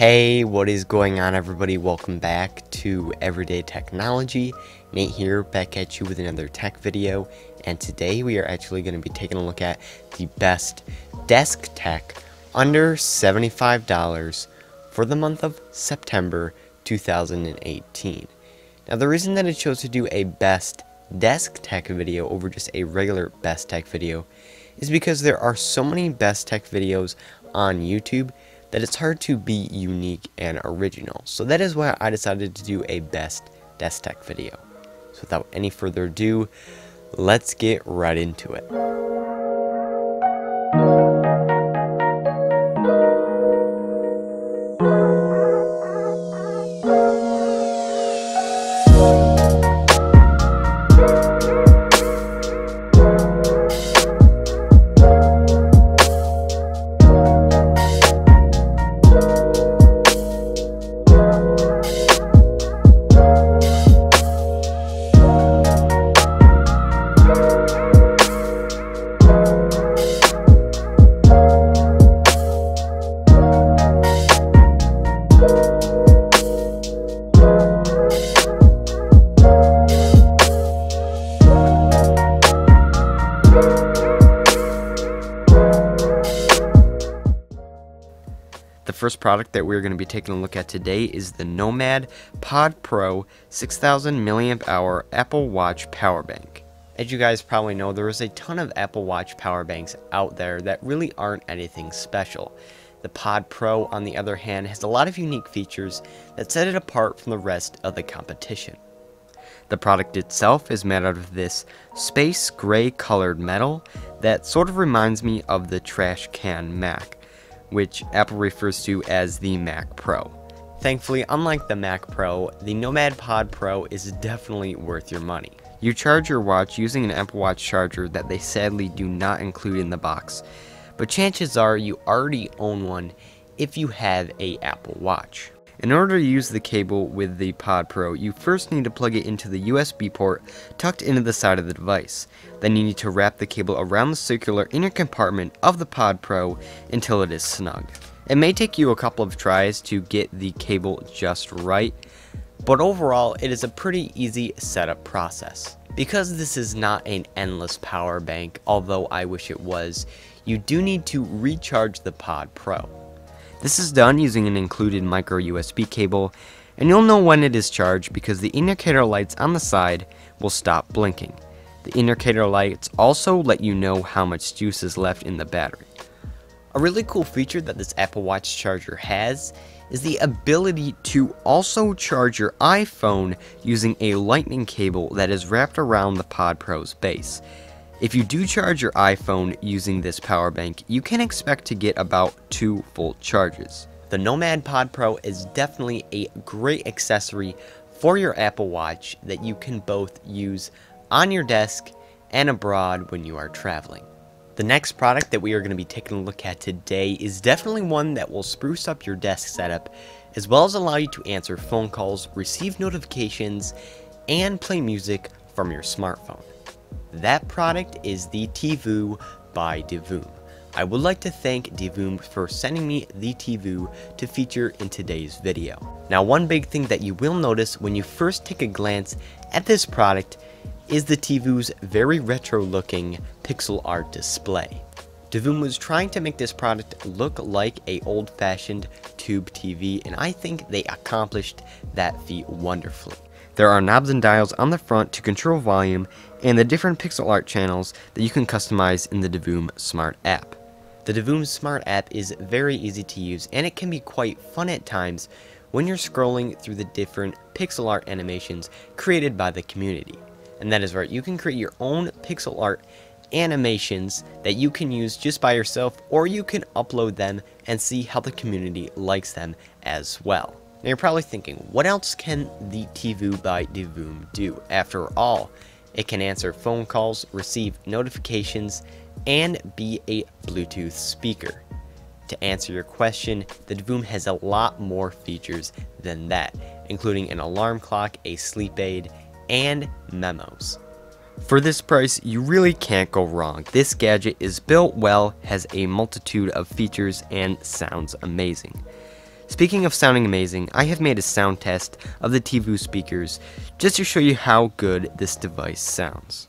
Hey, what is going on, everybody? Welcome back to Everyday Technology. Nate here, back at you with another tech video, and today we are actually going to be taking a look at the best desk tech under $75 for the month of September 2018. Now, the reason that I chose to do a best desk tech video over just a regular best tech video is because there are so many best tech videos on YouTube that it's hard to be unique and original. So that is why I decided to do a best desk tech video. So without any further ado, let's get right into it. The first product that we're going to be taking a look at today is the Nomad Pod Pro 6000 mAh Apple Watch power bank. As you guys probably know, there is a ton of Apple Watch power banks out there that really aren't anything special. The Pod Pro, on the other hand, has a lot of unique features that set it apart from the rest of the competition. The product itself is made out of this space gray colored metal that sort of reminds me of the trash can Mac, which Apple refers to as the Mac Pro. Thankfully, unlike the Mac Pro, the Nomad Pod Pro is definitely worth your money. You charge your watch using an Apple Watch charger that they sadly do not include in the box, but chances are you already own one if you have an Apple Watch. In order to use the cable with the Pod Pro, you first need to plug it into the USB port tucked into the side of the device. Then you need to wrap the cable around the circular inner compartment of the Pod Pro until it is snug. It may take you a couple of tries to get the cable just right, but overall it is a pretty easy setup process. Because this is not an endless power bank, although I wish it was, you do need to recharge the Pod Pro. This is done using an included micro USB cable, and you'll know when it is charged because the indicator lights on the side will stop blinking. The indicator lights also let you know how much juice is left in the battery. A really cool feature that this Apple Watch charger has is the ability to also charge your iPhone using a lightning cable that is wrapped around the Pod Pro's base. If you do charge your iPhone using this power bank, you can expect to get about 2 full charges. The Nomad Pod Pro is definitely a great accessory for your Apple Watch that you can both use on your desk and abroad when you are traveling. The next product that we are going to be taking a look at today is definitely one that will spruce up your desk setup, as well as allow you to answer phone calls, receive notifications, and play music from your smartphone. That product is the TiVo by Divoom. I would like to thank Divoom for sending me the TiVo to feature in today's video. Now, one big thing that you will notice when you first take a glance at this product is the TiVo's very retro looking pixel art display. Divoom was trying to make this product look like a old-fashioned tube TV, and I think they accomplished that feat wonderfully. There are knobs and dials on the front to control volume and the different pixel art channels that you can customize in the Divoom Smart app. The Divoom Smart app is very easy to use, and it can be quite fun at times when you're scrolling through the different pixel art animations created by the community. And that is right, you can create your own pixel art animations that you can use just by yourself, or you can upload them and see how the community likes them as well. Now you're probably thinking, what else can the TiVo by Divoom do? After all, it can answer phone calls, receive notifications, and be a Bluetooth speaker. To answer your question, the Divoom has a lot more features than that, including an alarm clock, a sleep aid, and memos. For this price, you really can't go wrong. This gadget is built well, has a multitude of features, and sounds amazing. Speaking of sounding amazing, I have made a sound test of the TiVo speakers just to show you how good this device sounds.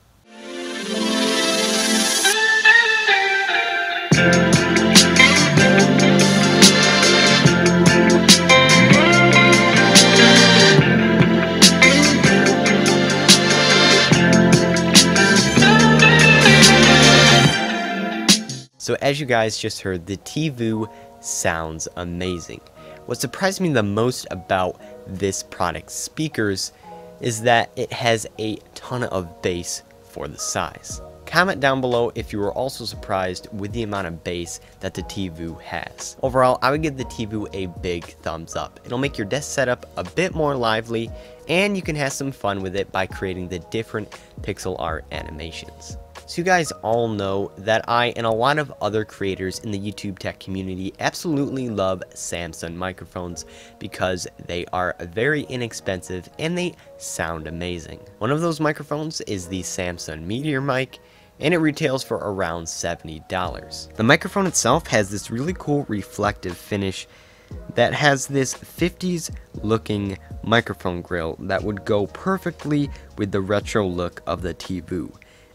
So as you guys just heard, the TiVo sounds amazing. What surprised me the most about this product's speakers is that it has a ton of bass for the size. Comment down below if you were also surprised with the amount of bass that the TiVo has. Overall, I would give the TiVo a big thumbs up. It'll make your desk setup a bit more lively, and you can have some fun with it by creating the different pixel art animations. So you guys all know that I and a lot of other creators in the YouTube tech community absolutely love Samson microphones because they are very inexpensive and they sound amazing. One of those microphones is the Samson Meteor mic, and it retails for around $70. The microphone itself has this really cool reflective finish that has this 50s looking microphone grill that would go perfectly with the retro look of the TiVo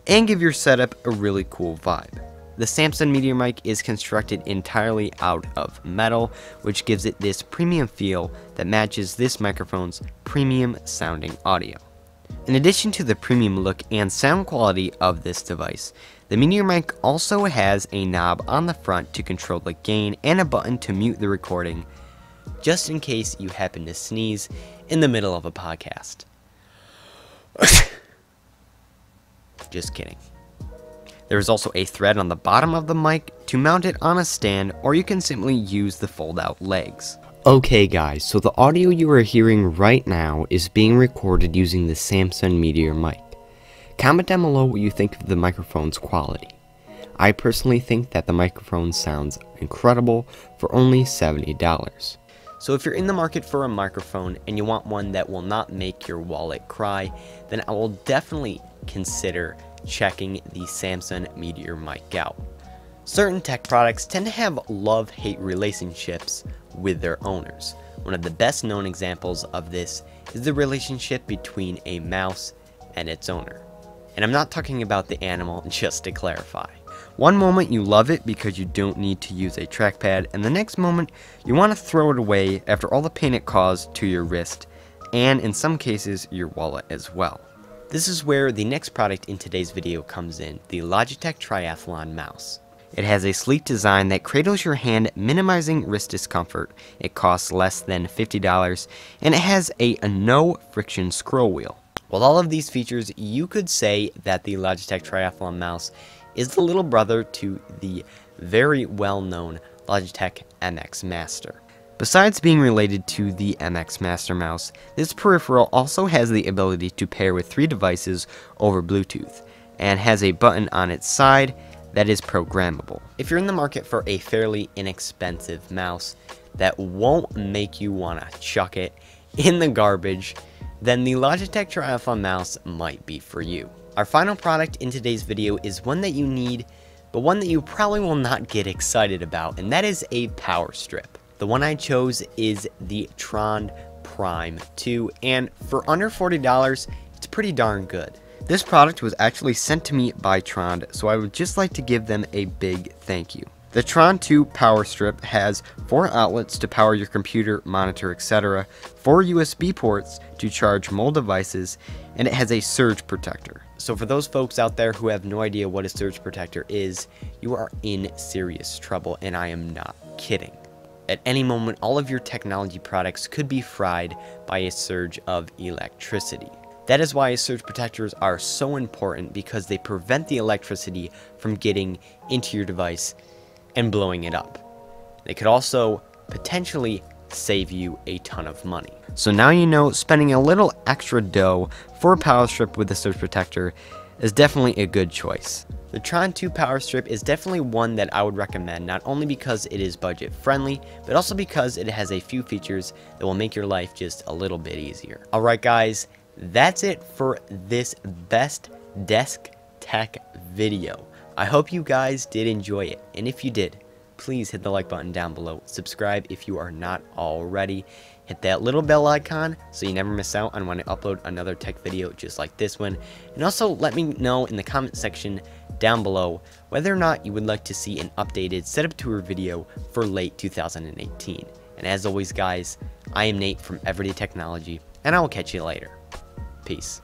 and give your setup a really cool vibe. The Samson Meteor mic is constructed entirely out of metal, which gives it this premium feel that matches this microphone's premium sounding audio. In addition to the premium look and sound quality of this device, the Meteor mic also has a knob on the front to control the gain and a button to mute the recording, just in case you happen to sneeze in the middle of a podcast. Just kidding. There is also a thread on the bottom of the mic to mount it on a stand, or you can simply use the fold-out legs. Okay guys, so the audio you are hearing right now is being recorded using the Samson Meteor mic. Comment down below what you think of the microphone's quality. I personally think that the microphone sounds incredible for only $70. So if you're in the market for a microphone and you want one that will not make your wallet cry, then I will definitely consider checking the Samson Meteor mic out. Certain tech products tend to have love-hate relationships with their owners. One of the best known examples of this is the relationship between a mouse and its owner. And I'm not talking about the animal, just to clarify. One moment you love it because you don't need to use a trackpad, and the next moment you want to throw it away after all the pain it caused to your wrist, and in some cases your wallet as well. This is where the next product in today's video comes in, the Logitech Triathlon mouse. It has a sleek design that cradles your hand, minimizing wrist discomfort. It costs less than $50, and it has a no friction scroll wheel. With all of these features, you could say that the Logitech Triathlon mouse is the little brother to the very well-known Logitech MX Master. Besides being related to the MX Master mouse, this peripheral also has the ability to pair with 3 devices over Bluetooth, and has a button on its side that is programmable. If you're in the market for a fairly inexpensive mouse that won't make you want to chuck it in the garbage, then the Logitech Triathlon mouse might be for you. Our final product in today's video is one that you need, but one that you probably will not get excited about, and that is a power strip. The one I chose is the Trond Prime 2, and for under $40, it's pretty darn good. This product was actually sent to me by Trond, so I would just like to give them a big thank you. The Trond 2 power strip has 4 outlets to power your computer, monitor, etc., 4 USB ports to charge mobile devices, and it has a surge protector. So for those folks out there who have no idea what a surge protector is, you are in serious trouble, and I am not kidding. At any moment, all of your technology products could be fried by a surge of electricity. That is why surge protectors are so important, because they prevent the electricity from getting into your device and blowing it up. They could also potentially save you a ton of money. So now you know spending a little extra dough for a power strip with a surge protector is definitely a good choice. The Trond 2 power strip is definitely one that I would recommend, not only because it is budget friendly, but also because it has a few features that will make your life just a little bit easier. Alright guys, that's it for this best desk tech video. I hope you guys did enjoy it, and if you did, please hit the like button down below. Subscribe if you are not already. Hit that little bell icon so you never miss out on when I upload another tech video just like this one. And also let me know in the comment section down below whether or not you would like to see an updated setup tour video for late 2018. And as always guys, I am Nate from Everyday Technology, and I will catch you later. Peace.